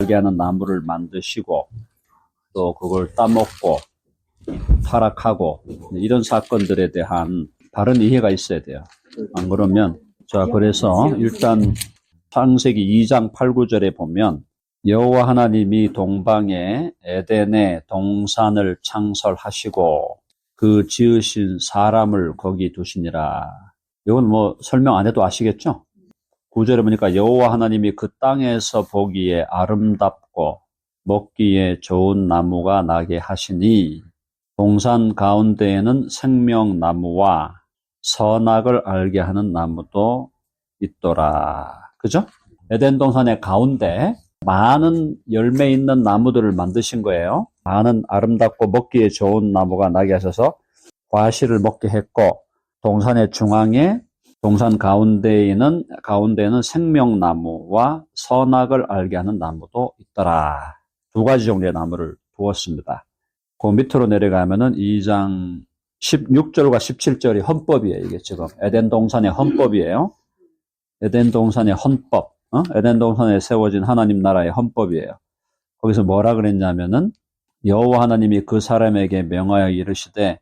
알게 하는 나무를 만드시고 또 그걸 따먹고 타락하고 이런 사건들에 대한 바른 이해가 있어야 돼요. 안 그러면 자 그래서 일단 창세기 2장 8, 9절에 보면 여호와 하나님이 동방에 에덴의 동산을 창설하시고 그 지으신 사람을 거기 두시니라. 이건 뭐 설명 안 해도 아시겠죠? 9절에 보니까 여호와 하나님이 그 땅에서 보기에 아름답고 먹기에 좋은 나무가 나게 하시니 동산 가운데에는 생명나무와 선악을 알게 하는 나무도 있더라. 그죠? 에덴 동산의 가운데 많은 열매 있는 나무들을 만드신 거예요. 많은 아름답고 먹기에 좋은 나무가 나게 하셔서 과실을 먹게 했고, 동산의 중앙에 동산 가운데에는 생명나무와 선악을 알게 하는 나무도 있더라. 두 가지 종류의 나무를 두었습니다. 그 밑으로 내려가면은 2장 16절과 17절이 헌법이에요. 이게 지금 에덴 동산의 헌법이에요. 에덴 동산의 헌법, 에덴 동산에 세워진 하나님 나라의 헌법이에요. 거기서 뭐라 그랬냐면은 여호와 하나님이 그 사람에게 명하여 이르시되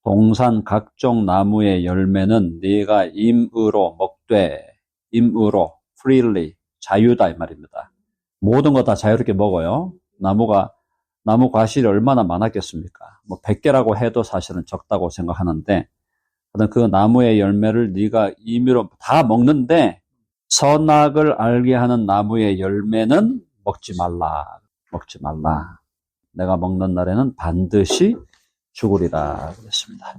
동산 각종 나무의 열매는 네가 임의로 먹되, 임의로 freely 자유다 이 말입니다. 모든 거 다 자유롭게 먹어요. 나무 과실이 얼마나 많았겠습니까? 뭐 100개라고 해도 사실은 적다고 생각하는데 그 나무의 열매를 네가 임의로 다 먹는데 선악을 알게 하는 나무의 열매는 먹지 말라. 먹지 말라. 내가 먹는 날에는 반드시 죽으리라 그랬습니다.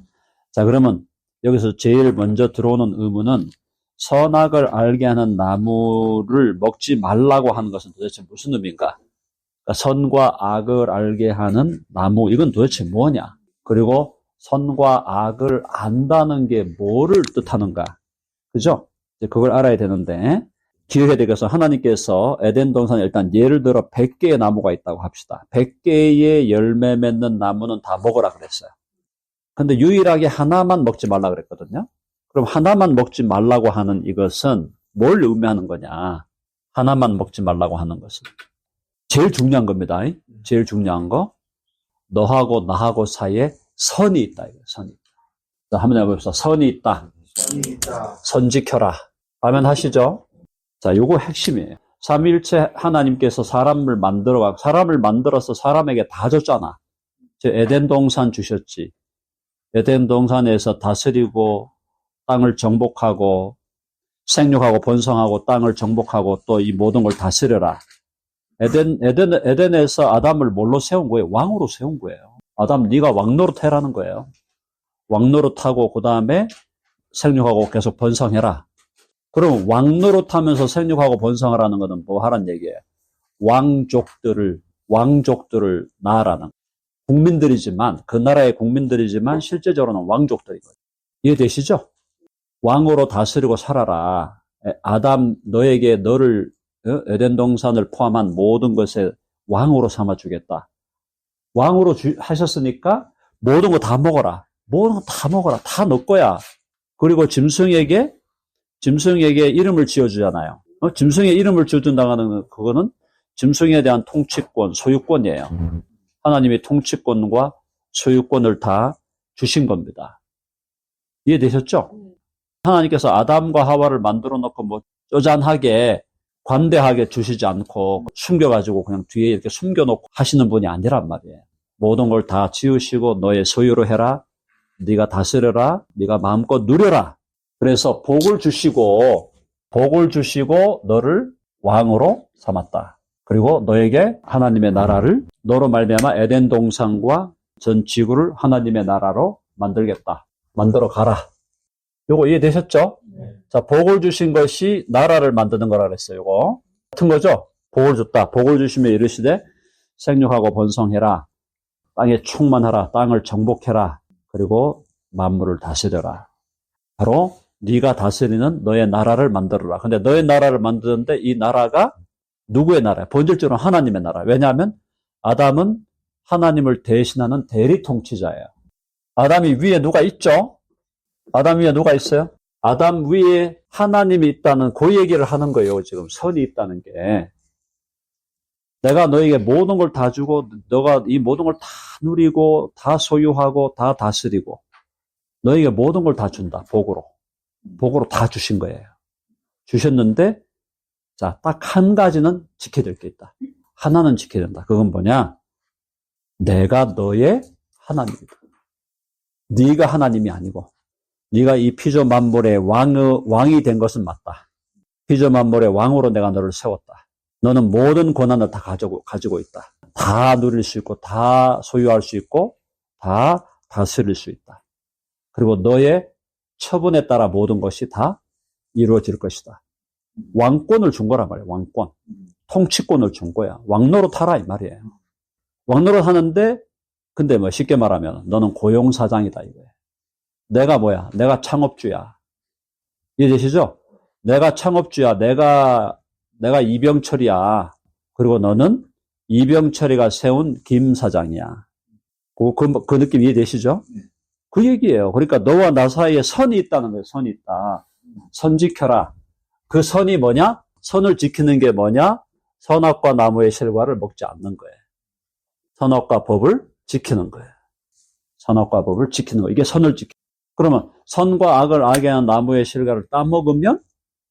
자, 그러면 여기서 제일 먼저 들어오는 의문은 선악을 알게 하는 나무를 먹지 말라고 하는 것은 도대체 무슨 의미인가? 그러니까 선과 악을 알게 하는 나무, 이건 도대체 뭐냐? 그리고 선과 악을 안다는 게 뭐를 뜻하는가? 그죠? 이제 그걸 알아야 되는데, 기억해야 되겠어. 하나님께서 에덴 동산에 일단 예를 들어 100개의 나무가 있다고 합시다. 100개의 열매 맺는 나무는 다 먹으라 그랬어요. 근데 유일하게 하나만 먹지 말라 그랬거든요. 그럼 하나만 먹지 말라고 하는 이것은 뭘 의미하는 거냐? 하나만 먹지 말라고 하는 것은 제일 중요한 겁니다. 제일 중요한 거. 너하고 나하고 사이에 선이 있다. 선이 있다. 자, 한번 해봅시다. 선이 있다. 선 지켜라. 아멘 하시죠? 자, 요거 핵심이에요. 삼위일체 하나님께서 사람을 만들어서 사람에게 다 줬잖아. 에덴 동산 주셨지. 에덴 동산에서 다스리고 땅을 정복하고 생육하고 번성하고 땅을 정복하고 또 이 모든 걸 다스려라. 에덴에서 아담을 뭘로 세운 거예요? 왕으로 세운 거예요. 아담, 네가 왕노릇 해라는 거예요. 왕노릇 하고 그 다음에 생육하고 계속 번성해라. 그럼 왕노릇 하면서 생육하고 번성하라는 것은 뭐 하라는 얘기예요? 왕족들을 낳으라는 국민들이지만, 그 나라의 국민들이지만 실제적으로는 왕족들이거든요. 이해되시죠? 왕으로 다스리고 살아라. 아담, 너를 에덴 동산을 포함한 모든 것에 왕으로 삼아주겠다. 왕으로 하셨으니까 모든 거 다 먹어라. 모든 거 다 먹어라. 다 너 거야. 그리고 짐승에게 이름을 지어주잖아요. 짐승에 이름을 지어준다는 그거는 짐승에 대한 통치권, 소유권이에요. 하나님이 통치권과 소유권을 다 주신 겁니다. 이해되셨죠? 하나님께서 아담과 하와를 만들어 놓고 뭐 쪼잔하게 관대하게 주시지 않고 숨겨가지고 그냥 뒤에 이렇게 숨겨놓고 하시는 분이 아니란 말이에요. 모든 걸 다 지으시고 너의 소유로 해라. 네가 다스려라. 네가 마음껏 누려라. 그래서 복을 주시고 너를 왕으로 삼았다. 그리고 너에게 하나님의 나라를 너로 말미암아 에덴 동산과 전 지구를 하나님의 나라로 만들겠다. 만들어 가라. 요거 이해되셨죠? 네. 자, 복을 주신 것이 나라를 만드는 거라 그랬어요. 요거 같은 거죠? 복을 줬다. 복을 주시며 이르시되 생육하고 번성해라. 땅에 충만하라. 땅을 정복해라. 그리고 만물을 다스려라. 바로 네가 다스리는 너의 나라를 만들어라. 근데 너의 나라를 만드는데 이 나라가 누구의 나라야? 본질적으로 하나님의 나라. 왜냐하면 아담은 하나님을 대신하는 대리 통치자예요. 아담 위에 누가 있죠? 아담 위에 누가 있어요? 아담 위에 하나님이 있다는 그 얘기를 하는 거예요. 지금 선이 있다는 게. 내가 너에게 모든 걸 다 주고 너가 이 모든 걸 다 누리고 다 소유하고 다 다스리고 너에게 모든 걸 다 준다. 복으로 다 주신 거예요. 주셨는데 자, 딱 한 가지는 지켜야 될 게 있다. 하나는 지켜야 된다. 그건 뭐냐? 내가 너의 하나님이다. 네가 하나님이 아니고 네가 이 피조 만물의 왕이 된 것은 맞다. 피조 만물의 왕으로 내가 너를 세웠다. 너는 모든 권한을 다 가지고 있다. 다 누릴 수 있고 다 소유할 수 있고 다 다스릴 수 있다. 그리고 너의 처분에 따라 모든 것이 다 이루어질 것이다. 왕권을 준 거란 말이에요. 왕권. 통치권을 준 거야. 왕노릇 하라 이 말이에요. 왕노릇 하는데 근데 뭐 쉽게 말하면 너는 고용사장이다 이거예요. 내가 뭐야? 내가 창업주야. 이해되시죠? 내가 창업주야. 내가 이병철이야. 그리고 너는 이병철이가 세운 김 사장이야. 그 느낌 이해되시죠? 그 얘기예요. 그러니까 너와 나 사이에 선이 있다는 거예요. 선이 있다. 선 지켜라. 그 선이 뭐냐? 선을 지키는 게 뭐냐? 선악과 나무의 실과를 먹지 않는 거예요. 선악과 법을 지키는 거예요. 선악과 법을 지키는 거. 이게 선을 지키. 그러면 선과 악을 알게 하는 나무의 실과를 따먹으면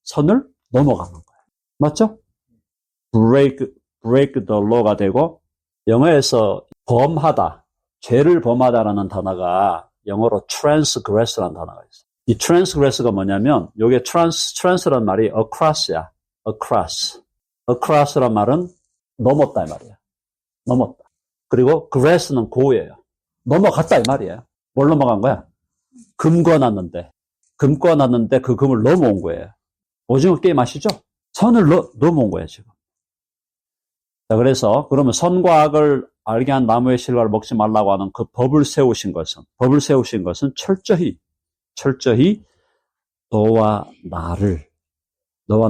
선을 넘어가는 거예요. 맞죠? break the law가 되고 영어에서 범하다, 죄를 범하다라는 단어가 영어로 transgress라는 단어가 있어요. 이 transgress가 뭐냐면 요게 trans란 말이 across야. across란 말은 넘었다 이 말이에요. 넘었다. 그리고 grass는 go예요. 넘어갔다 이 말이에요. 뭘 넘어간 거야? 금 꺼놨는데 그 금을 넘어온 거예요. 오징어 게임 아시죠? 선을 넘어온 거예요, 지금. 자, 그래서, 그러면 선과 악을 알게 한 나무의 실과를 먹지 말라고 하는 그 법을 세우신 것은 철저히 너와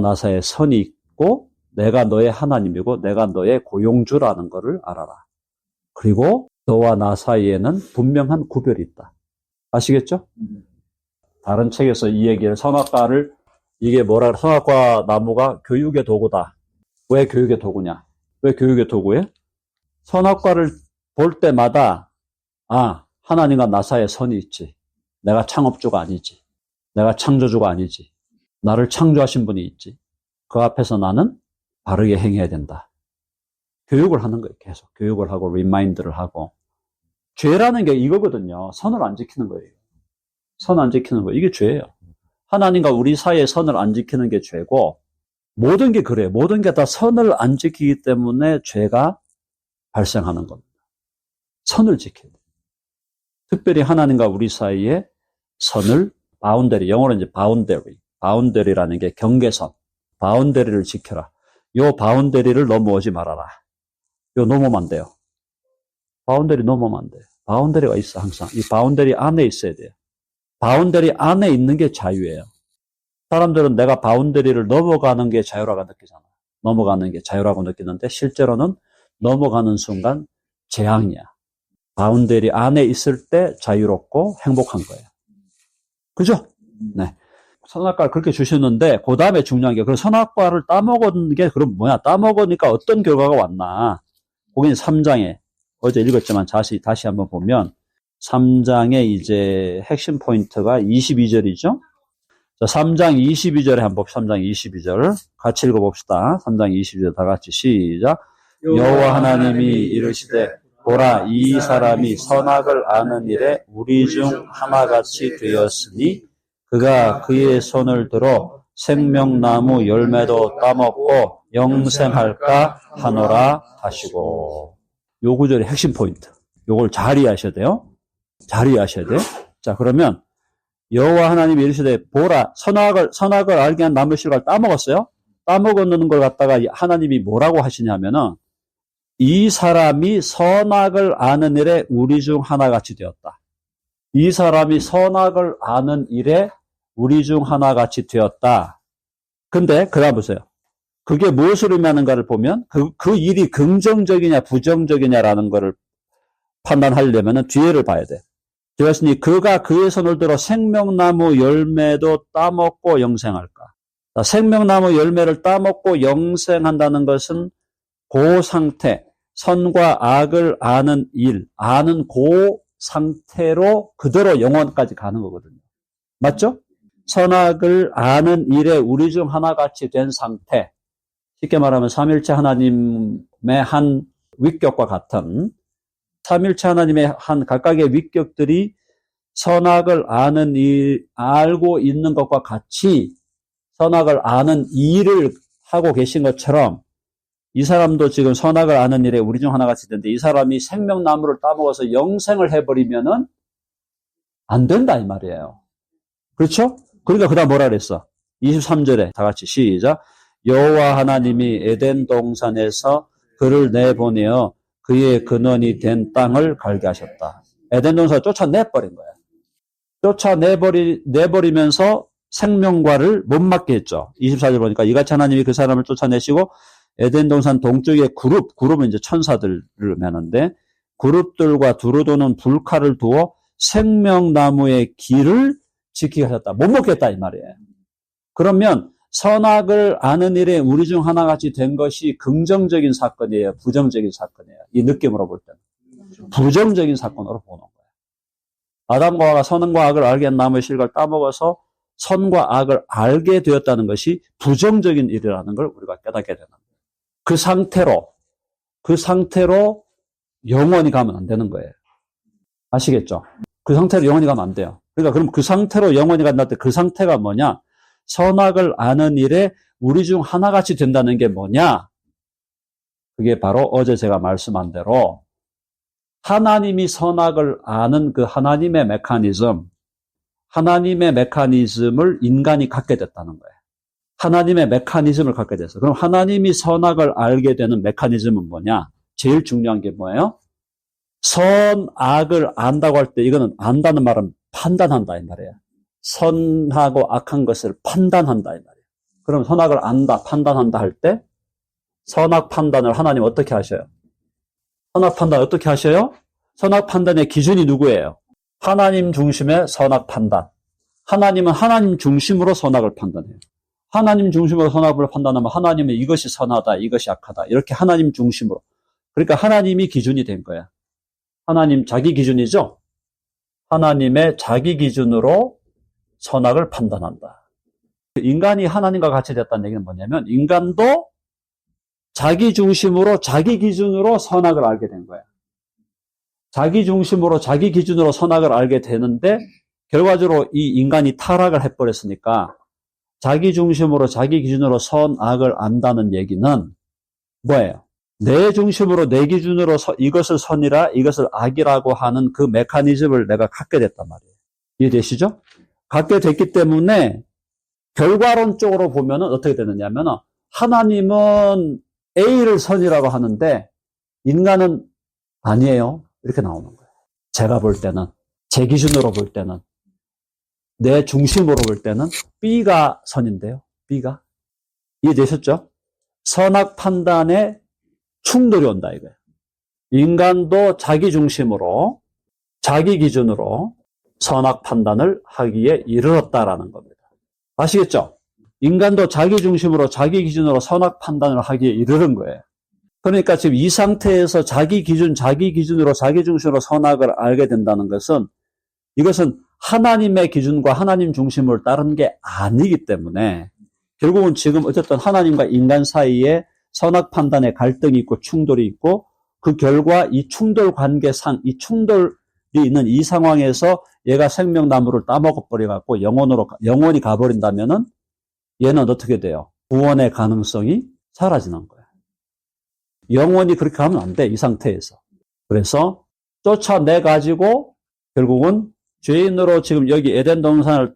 나 사이에 선이 있고, 내가 너의 하나님이고, 내가 너의 고용주라는 것을 알아라. 그리고 너와 나 사이에는 분명한 구별이 있다. 아시겠죠? 다른 책에서 이 얘기를, 선악과 나무가 교육의 도구다. 왜 교육의 도구냐? 왜 교육의 도구에? 선악과를 볼 때마다, 하나님과 나 사이에 선이 있지. 내가 창업주가 아니지. 내가 창조주가 아니지. 나를 창조하신 분이 있지. 그 앞에서 나는 바르게 행해야 된다. 교육을 하는 거예요. 계속 교육을 하고 리마인드를 하고. 죄라는 게 이거거든요. 선을 안 지키는 거예요. 선 안 지키는 거. 이게 죄예요. 하나님과 우리 사이에 선을 안 지키는 게 죄고, 모든 게 그래요. 모든 게 다 선을 안 지키기 때문에 죄가 발생하는 겁니다. 선을 지켜야 돼요. 특별히 하나님과 우리 사이에 선을, 바운더리, 영어로 이제 바운더리라는 게 경계선, 바운더리를 지켜라. 요 바운더리를 넘어오지 말아라. 요 넘으면 안 돼요. 바운더리 넘으면 안 돼요. 바운더리가 있어, 항상. 이 바운더리 안에 있어야 돼요. 바운더리 안에 있는 게 자유예요. 사람들은 내가 바운더리를 넘어가는 게 자유라고 느끼잖아. 넘어가는 게 자유라고 느끼는데 실제로는 넘어가는 순간 재앙이야. 바운더리 안에 있을 때 자유롭고 행복한 거예요. 그죠? 네. 선악과를 그렇게 주셨는데 그 다음에 중요한 게, 그 선악과를 따먹은 게 그럼 뭐야? 따먹으니까 어떤 결과가 왔나? 거기는 3장에 어제 읽었지만 다시 한번 보면 3장의 이제 핵심 포인트가 22절이죠. 자, 3장 22절에 한번 봅시다. 3장 22절 같이 읽어봅시다. 3장 22절 다 같이 시작. 여호와 하나님이 이르시되 보라, 이 사람이 선악을 아는 일에 우리 중 하나같이 되었으니 그가 그의 손을 들어 생명나무 열매도 따먹고 영생할까 하노라 하시고. 요 구절의 핵심 포인트. 요걸 잘 이해하셔야 돼요. 잘 이해하셔야 돼요. 자, 그러면 여호와 하나님이 이르시되 보라, 선악을 알게 한 나무의 실과를 따먹었어요. 따먹는 걸 갖다가 하나님이 뭐라고 하시냐면은 이 사람이 선악을 아는 일에 우리 중 하나같이 되었다. 이 사람이 선악을 아는 일에 우리 중 하나같이 되었다. 근데 그다음 보세요. 그게 무엇을 의미하는가를 보면 그 일이 긍정적이냐 부정적이냐라는 거를 판단하려면 뒤에를 봐야 돼. 되었으니 그가 그의 손을 들어 생명나무 열매도 따먹고 영생할까. 생명나무 열매를 따먹고 영생한다는 것은 그 상태, 선과 악을 아는 일, 아는 그 상태로 그대로 영원까지 가는 거거든요. 맞죠? 선악을 아는 일에 우리 중 하나같이 된 상태, 쉽게 말하면 삼일체 하나님의 한 위격과 같은, 삼일체 하나님의 한 각각의 위격들이 선악을 아는 일, 알고 있는 것과 같이 선악을 아는 일을 하고 계신 것처럼 이 사람도 지금 선악을 아는 일에 우리 중 하나같이 되는데 이 사람이 생명나무를 따먹어서 영생을 해버리면은 안 된다 이 말이에요. 그렇죠? 그러니까 그다음 뭐라 그랬어? 23절에 다 같이 시작. 여호와 하나님이 에덴 동산에서 그를 내보내어 그의 근원이 된 땅을 갈게 하셨다. 에덴 동산을 쫓아내버린 거야. 내버리면서 생명과를 못 맡게 했죠. 24절 보니까 이같이 하나님이 그 사람을 쫓아내시고 에덴 동산 동쪽에 그룹은 이제 천사들을 매는데 그룹들과 두루도는 불칼을 두어 생명나무의 길을 지키게 하셨다. 못 먹겠다 이 말이에요. 그러면 선악을 아는 일에 우리 중 하나같이 된 것이 긍정적인 사건이에요? 부정적인 사건이에요? 이 느낌으로 볼 때는. 부정적인 사건으로 보는 거예요. 아담과 하와가 선과 악을 알게 한 나무의 실과를 따먹어서 선과 악을 알게 되었다는 것이 부정적인 일이라는 걸 우리가 깨닫게 되는 거예요. 그 상태로 영원히 가면 안 되는 거예요. 아시겠죠? 그 상태로 영원히 가면 안 돼요. 그러니까 그럼 그 상태로 영원히 간다 때 그 상태가 뭐냐? 선악을 아는 일에 우리 중 하나같이 된다는 게 뭐냐? 그게 바로 어제 제가 말씀한 대로 하나님이 선악을 아는 그 하나님의 메커니즘을 인간이 갖게 됐다는 거예요. 하나님의 메커니즘을 갖게 됐어. 그럼 하나님이 선악을 알게 되는 메커니즘은 뭐냐? 제일 중요한 게 뭐예요? 선악을 안다고 할 때 이거는 안다는 말은 판단한다 이 말이에요. 선하고 악한 것을 판단한다 이 말이에요. 그럼 선악을 안다, 판단한다 할 때 선악 판단을 하나님 어떻게 하셔요? 선악 판단 어떻게 하셔요? 선악 판단의 기준이 누구예요? 하나님 중심의 선악 판단. 하나님은 하나님 중심으로 선악을 판단해요. 하나님 중심으로 선악을 판단하면 하나님은 이것이 선하다, 이것이 악하다. 이렇게 하나님 중심으로. 그러니까 하나님이 기준이 된 거야. 하나님 자기 기준이죠? 하나님의 자기 기준으로 선악을 판단한다. 인간이 하나님과 같이 됐다는 얘기는 뭐냐면 인간도 자기 중심으로 자기 기준으로 선악을 알게 된 거야. 자기 중심으로 자기 기준으로 선악을 알게 되는데 결과적으로 이 인간이 타락을 해버렸으니까 자기 중심으로 자기 기준으로 선악을 안다는 얘기는 뭐예요? 내 중심으로 내 기준으로 이것을 선이라 이것을 악이라고 하는 그 메커니즘을 내가 갖게 됐단 말이에요. 이해되시죠? 갖게 됐기 때문에 결과론적으로 보면은 어떻게 되느냐면 하나님은 A를 선이라고 하는데 인간은 아니에요. 이렇게 나오는 거예요. 제가 볼 때는, 제 기준으로 볼 때는, 내 중심으로 볼 때는 B가 선인데요. B가. 이해되셨죠? 선악 판단에 충돌이 온다 이거예요. 인간도 자기 중심으로, 자기 기준으로 선악 판단을 하기에 이르렀다라는 겁니다. 아시겠죠? 인간도 자기 중심으로 자기 기준으로 선악 판단을 하기에 이르는 거예요. 그러니까 지금 이 상태에서 자기 기준으로 자기 중심으로 선악을 알게 된다는 것은 이것은 하나님의 기준과 하나님 중심을 따른 게 아니기 때문에 결국은 지금 어쨌든 하나님과 인간 사이에 선악 판단의 갈등이 있고 충돌이 있고 그 결과 이 충돌 관계상 이 충돌이 있는 이 상황에서 얘가 생명나무를 따먹어 버려갖고 영원히 가버린다면은 얘는 어떻게 돼요? 구원의 가능성이 사라지는 거예요. 영원히 그렇게 하면 안 돼, 이 상태에서. 그래서 쫓아내가지고 결국은 죄인으로 지금 여기 에덴 동산을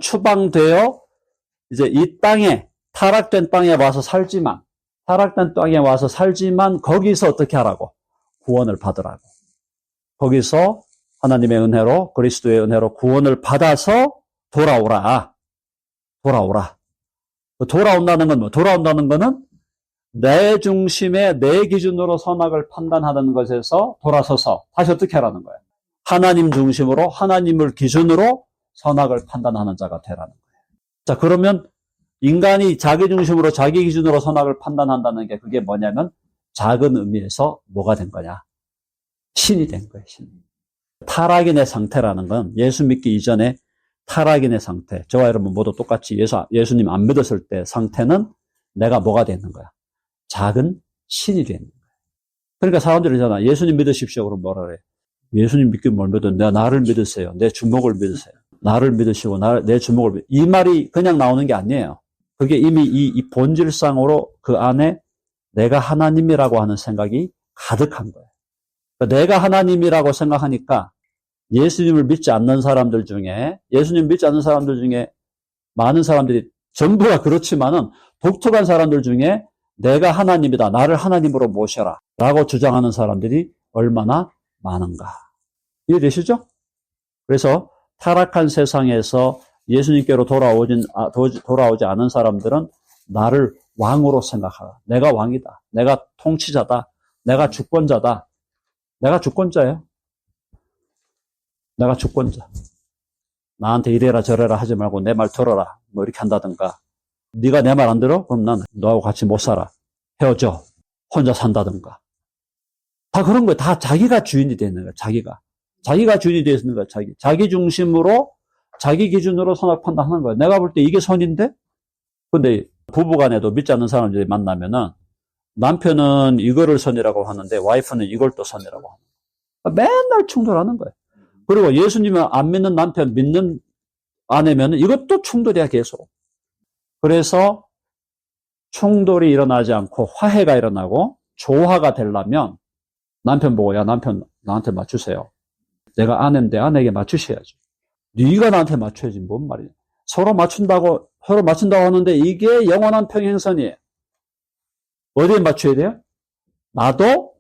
추방되어 이제 이 땅에, 타락된 땅에 와서 살지만 거기서 어떻게 하라고? 구원을 받으라고. 거기서 하나님의 은혜로, 그리스도의 은혜로 구원을 받아서 돌아오라. 돌아온다는 건 뭐? 돌아온다는 거는 내 중심에 내 기준으로 선악을 판단하는 것에서 돌아서서 다시 어떻게 하라는 거예요? 하나님 중심으로 하나님을 기준으로 선악을 판단하는 자가 되라는 거예요. 자, 그러면 인간이 자기 중심으로 자기 기준으로 선악을 판단한다는 게 그게 뭐냐면 작은 의미에서 뭐가 된 거냐? 신이 된 거예요, 신. 타락인의 상태라는 건 예수 믿기 이전에 타락인의 상태. 저와 여러분 모두 똑같이 예수님 안 믿었을 때 상태는 내가 뭐가 되는 거야? 작은 신이 되는 거야. 그러니까 사람들이 있잖아. 예수님 믿으십시오. 그럼 뭐라 그래? 예수님 믿기면 뭘 믿어? 나를 믿으세요. 내 주먹을 믿으세요. 나를 믿으시고 내 주먹을 믿으세요. 이 말이 그냥 나오는 게 아니에요. 그게 이미 이 본질상으로 그 안에 내가 하나님이라고 하는 생각이 가득한 거예요. 그러니까 내가 하나님이라고 생각하니까 예수님을 믿지 않는 사람들 중에 많은 사람들이 전부가 그렇지만은 독특한 사람들 중에 내가 하나님이다. 나를 하나님으로 모셔라. 라고 주장하는 사람들이 얼마나 많은가. 이해되시죠? 그래서 타락한 세상에서 예수님께로 돌아오지 않은 사람들은 나를 왕으로 생각하라. 내가 왕이다. 내가 통치자다. 내가 주권자다. 내가 주권자예요. 내가 주권자. 나한테 이래라 저래라 하지 말고 내 말 들어라. 뭐 이렇게 한다든가. 네가 내 말 안 들어? 그럼 난 너하고 같이 못 살아. 헤어져. 혼자 산다든가. 다 그런 거예요. 다 자기가 주인이 되는 거예요. 자기가 주인이 되어 있는 거예요. 자기 중심으로 자기 기준으로 선악 판단하는 거예요. 내가 볼 때 이게 선인데? 근데 부부간에도 믿지 않는 사람들이 만나면은 남편은 이거를 선이라고 하는데 와이프는 이걸 또 선이라고 하는 거예요. 맨날 충돌하는 거예요. 그리고 예수님을 안 믿는 남편 믿는 아내면은 이것도 충돌이야 계속. 그래서 충돌이 일어나지 않고 화해가 일어나고 조화가 되려면 남편 보고 야 남편 나한테 맞추세요. 내가 아내인데 아내에게 맞추셔야죠. 네가 나한테 맞춰야지 뭔 말이야. 서로 맞춘다고 하는데 이게 영원한 평행선이에요. 어디에 맞춰야 돼요? 나도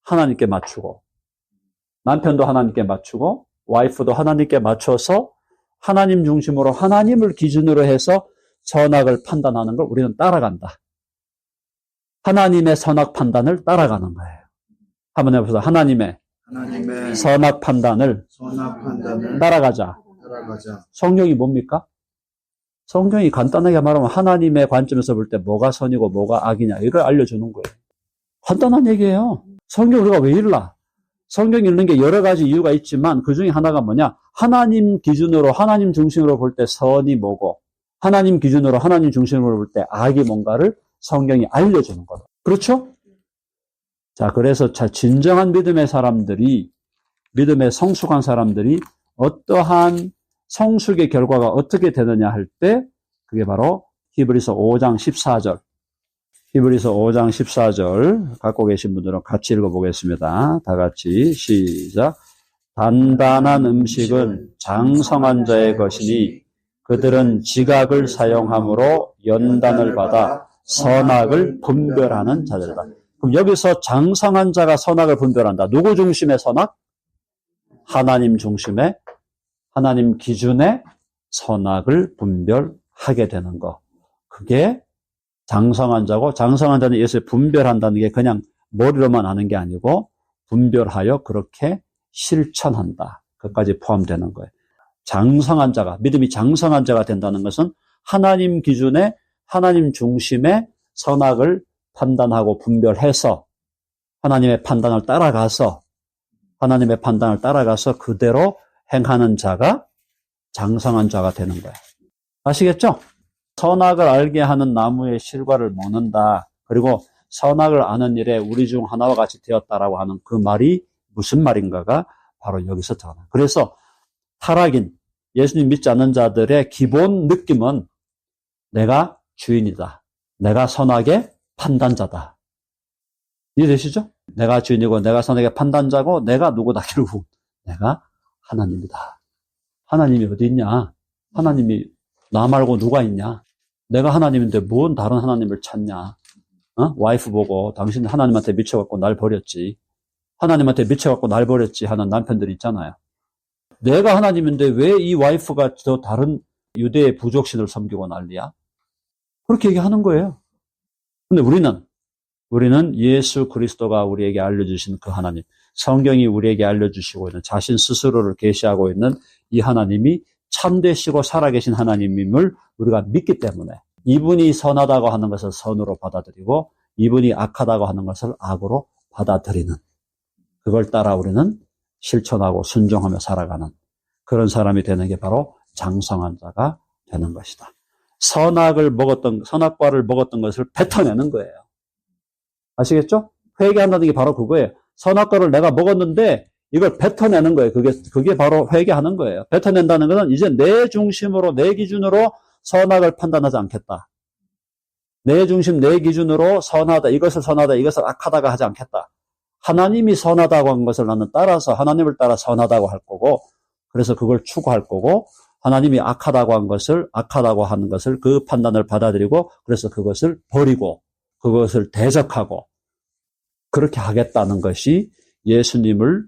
하나님께 맞추고 남편도 하나님께 맞추고 와이프도 하나님께 맞춰서 하나님 중심으로 하나님을 기준으로 해서 선악을 판단하는 걸 우리는 따라간다. 하나님의 선악 판단을 따라가는 거예요. 한번 해보세요. 하나님의 선악 판단을 따라가자. 성경이 뭡니까? 성경이 간단하게 말하면 하나님의 관점에서 볼 때 뭐가 선이고 뭐가 악이냐 이걸 알려주는 거예요. 간단한 얘기예요. 성경 우리가 왜 읽나? 성경 읽는 게 여러 가지 이유가 있지만 그 중에 하나가 뭐냐? 하나님 기준으로 하나님 중심으로 볼 때 선이 뭐고 하나님 기준으로 하나님 중심으로 볼 때 악이 뭔가를 성경이 알려주는 거예요. 그렇죠? 자, 그래서 진정한 믿음의 사람들이 믿음에 성숙한 사람들이 어떠한 성숙의 결과가 어떻게 되느냐 할 때 그게 바로 히브리서 5장 14절 히브리서 5장 14절 갖고 계신 분들은 같이 읽어보겠습니다. 다 같이 시작. 단단한 음식은 장성한 자의 것이니 그들은 지각을 사용함으로 연단을 받아 선악을 분별하는 자들이다. 그럼 여기서 장성한 자가 선악을 분별한다. 누구 중심의 선악? 하나님 중심의 하나님 기준의 선악을 분별하게 되는 거. 그게 장성한 자고 장성한 자는 예수를 분별한다는 게 그냥 머리로만 아는 게 아니고 분별하여 그렇게 실천한다. 그것까지 포함되는 거예요. 장성한 자가 믿음이 장성한 자가 된다는 것은 하나님 기준의 하나님 중심의 선악을 판단하고 분별해서 하나님의 판단을 따라가서 그대로 행하는 자가 장성한 자가 되는 거예요. 아시겠죠? 선악을 알게 하는 나무의 실과를 먹는다. 그리고 선악을 아는 일에 우리 중 하나와 같이 되었다라고 하는 그 말이 무슨 말인가가 바로 여기서 드러나요. 그래서 타락인, 예수님 믿지 않는 자들의 기본 느낌은 내가 주인이다. 내가 선악의 판단자다. 이해되시죠? 내가 주인이고 내가 선악의 판단자고 내가 누구다. 결국 내가 하나님이다. 하나님이 어디 있냐? 하나님이 나 말고 누가 있냐? 내가 하나님인데 뭔 다른 하나님을 찾냐? 와이프 보고 당신 하나님한테 미쳐갖고 날 버렸지. 하나님한테 미쳐갖고 날 버렸지 하는 남편들이 있잖아요. 내가 하나님인데 왜 이 와이프가 저 다른 유대의 부족신을 섬기고 난리야? 그렇게 얘기하는 거예요. 근데 우리는 예수 그리스도가 우리에게 알려주신 그 하나님, 성경이 우리에게 알려주시고 있는 자신 스스로를 계시하고 있는 이 하나님이 참되시고 살아계신 하나님임을 우리가 믿기 때문에 이분이 선하다고 하는 것을 선으로 받아들이고 이분이 악하다고 하는 것을 악으로 받아들이는, 그걸 따라 우리는 실천하고 순종하며 살아가는 그런 사람이 되는 게 바로 장성한 자가 되는 것이다. 선악과를 먹었던 것을 뱉어내는 거예요. 아시겠죠? 회개한다는 게 바로 그거예요. 선악과를 내가 먹었는데 이걸 뱉어내는 거예요. 그게 바로 회개하는 거예요. 뱉어낸다는 것은 이제 내 중심으로, 내 기준으로 선악을 판단하지 않겠다. 내 중심, 내 기준으로 선하다, 이것을 선하다, 이것을 악하다가 하지 않겠다. 하나님이 선하다고 한 것을 나는 따라서 하나님을 따라 선하다고 할 거고, 그래서 그걸 추구할 거고, 하나님이 악하다고 하는 것을 그 판단을 받아들이고, 그래서 그것을 버리고, 그것을 대적하고, 그렇게 하겠다는 것이 예수님을,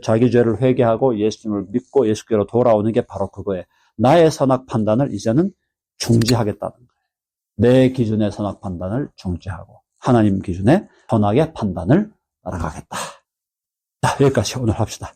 자기 죄를 회개하고 예수님을 믿고 예수께로 돌아오는 게 바로 그거예요. 나의 선악 판단을 이제는 중지하겠다는 거예요. 내 기준의 선악 판단을 중지하고 하나님 기준의 선악의 판단을 따라가겠다. 자, 여기까지 오늘 합시다.